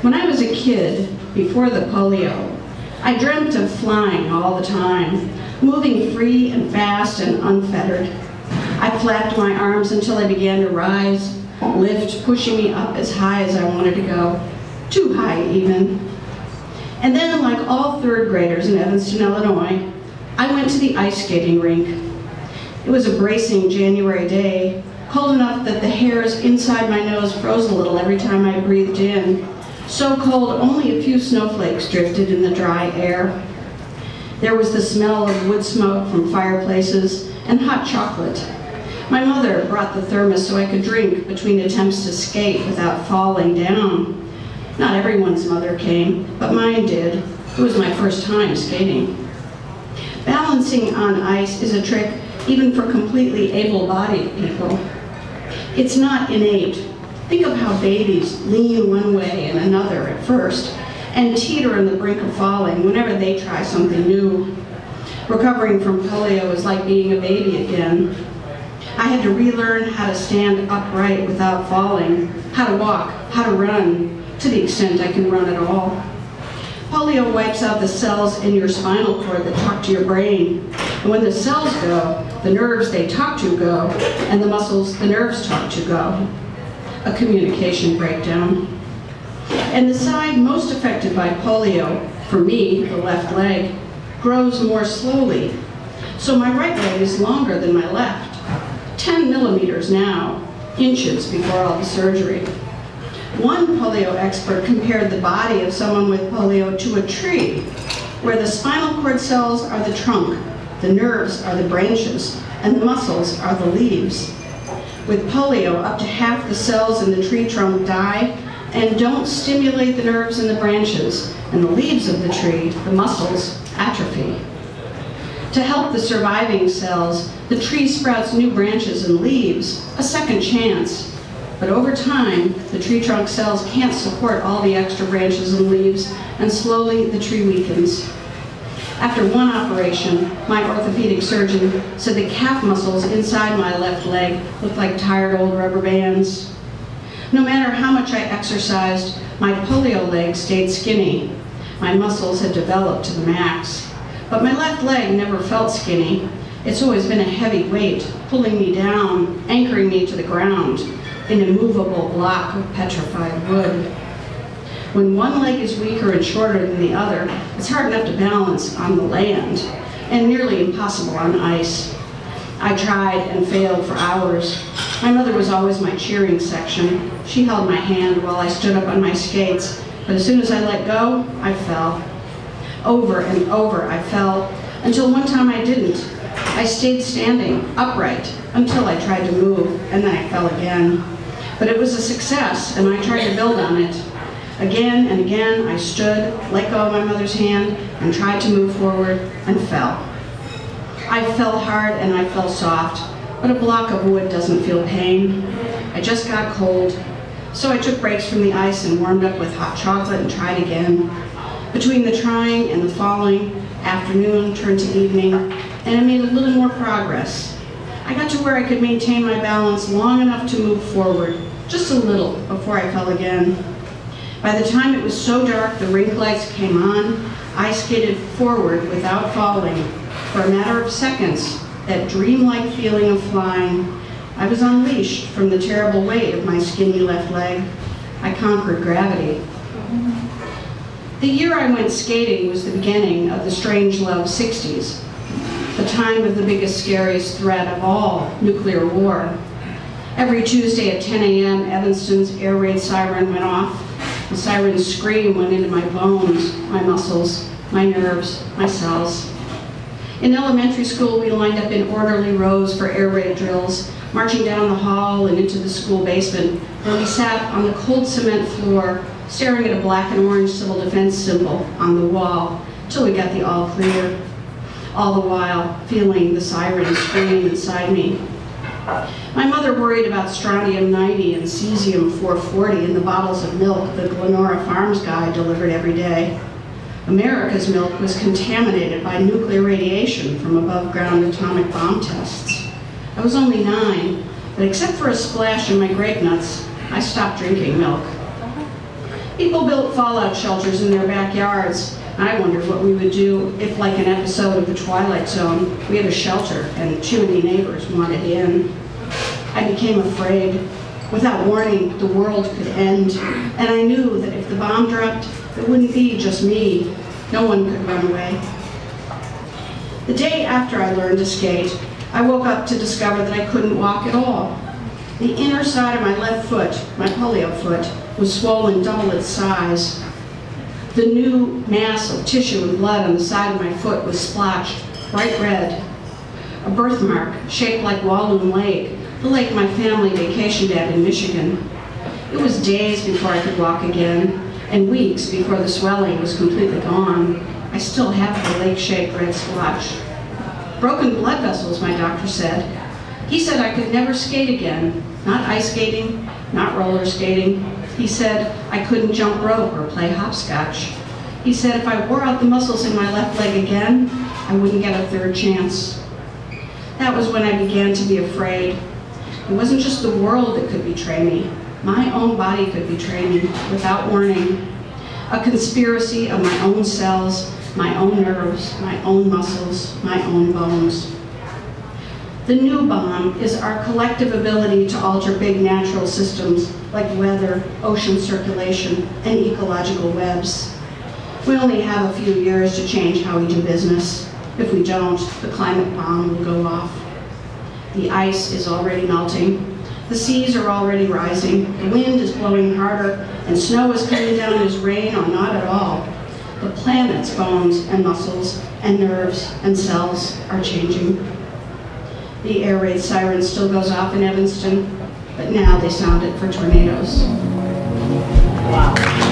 When I was a kid, before the polio, I dreamt of flying all the time, moving free and fast and unfettered. I flapped my arms until I began to rise, lift pushing me up as high as I wanted to go, too high even. And then, like all third graders in Evanston, Illinois, I went to the ice skating rink. It was a bracing January day, cold enough that the hairs inside my nose froze a little every time I breathed in. So cold, only a few snowflakes drifted in the dry air. There was the smell of wood smoke from fireplaces and hot chocolate. My mother brought the thermos so I could drink between attempts to skate without falling down. Not everyone's mother came, but mine did. It was my first time skating. Balancing on ice is a trick even for completely able-bodied people. It's not innate. Think of how babies lean one way and another at first, and teeter on the brink of falling whenever they try something new. Recovering from polio is like being a baby again. I had to relearn how to stand upright without falling, how to walk, how to run, to the extent I can run at all. Polio wipes out the cells in your spinal cord that talk to your brain. And when the cells go, the nerves they talk to go, and the muscles the nerves talk to go. A communication breakdown. And the side most affected by polio, for me, the left leg, grows more slowly. So my right leg is longer than my left. 10 millimeters now, inches before all the surgery. One polio expert compared the body of someone with polio to a tree, where the spinal cord cells are the trunk, the nerves are the branches, and the muscles are the leaves. With polio, up to half the cells in the tree trunk die and don't stimulate the nerves in the branches, and the leaves of the tree, the muscles, atrophy. To help the surviving cells, the tree sprouts new branches and leaves, a second chance. But over time, the tree trunk cells can't support all the extra branches and leaves, and slowly the tree weakens. After one operation, my orthopedic surgeon said the calf muscles inside my left leg looked like tired old rubber bands. No matter how much I exercised, my polio leg stayed skinny. My muscles had developed to the max. But my left leg never felt skinny. It's always been a heavy weight, pulling me down, anchoring me to the ground, an immovable block of petrified wood. When one leg is weaker and shorter than the other, it's hard enough to balance on the land, and nearly impossible on ice. I tried and failed for hours. My mother was always my cheering section. She held my hand while I stood up on my skates, but as soon as I let go, I fell. Over and over I fell, until one time I didn't. I stayed standing, upright, until I tried to move, and then I fell again. But it was a success, and I tried to build on it. Again and again, I stood, let go of my mother's hand, and tried to move forward, and fell. I fell hard and I fell soft, but a block of wood doesn't feel pain. I just got cold, so I took breaks from the ice and warmed up with hot chocolate and tried again. Between the trying and the falling, afternoon turned to evening, and I made a little more progress. I got to where I could maintain my balance long enough to move forward, just a little, before I fell again. By the time it was so dark the rink lights came on, I skated forward without falling. For a matter of seconds, that dreamlike feeling of flying, I was unleashed from the terrible weight of my skinny left leg. I conquered gravity. The year I went skating was the beginning of the Strangelove 60s, the time of the biggest, scariest threat of all, nuclear war. Every Tuesday at 10 a.m., Evanston's air raid siren went off. The siren's scream went into my bones, my muscles, my nerves, my cells. In elementary school, we lined up in orderly rows for air raid drills, marching down the hall and into the school basement, where we sat on the cold cement floor, staring at a black and orange civil defense symbol on the wall, till we got the all clear, all the while feeling the siren scream inside me. My mother worried about strontium-90 and cesium-440 in the bottles of milk the Glenora Farms guy delivered every day. America's milk was contaminated by nuclear radiation from above-ground atomic bomb tests. I was only 9, but except for a splash in my grape nuts, I stopped drinking milk. People built fallout shelters in their backyards. I wondered what we would do if, like an episode of The Twilight Zone, we had a shelter and too many neighbors wanted in. I became afraid. Without warning, the world could end, and I knew that if the bomb dropped, it wouldn't be just me. No one could run away. The day after I learned to skate, I woke up to discover that I couldn't walk at all. The inner side of my left foot, my polio foot, was swollen double its size. The new mass of tissue and blood on the side of my foot was splotched, bright red. A birthmark shaped like Walloon Lake, the lake my family vacationed at in Michigan. It was days before I could walk again, and weeks before the swelling was completely gone. I still have the lake-shaped red splotch. Broken blood vessels, my doctor said. He said I could never skate again, not ice skating, not roller skating. He said I couldn't jump rope or play hopscotch. He said if I wore out the muscles in my left leg again, I wouldn't get a third chance. That was when I began to be afraid. It wasn't just the world that could betray me. My own body could betray me without warning. A conspiracy of my own cells, my own nerves, my own muscles, my own bones. The new bomb is our collective ability to alter big natural systems like weather, ocean circulation, and ecological webs. We only have a few years to change how we do business. If we don't, the climate bomb will go off. The ice is already melting. The seas are already rising. The wind is blowing harder, and snow is coming down as rain or not at all. The planet's bones and muscles and nerves and cells are changing. The air raid siren still goes off in Evanston, but now they sound it for tornadoes. Wow.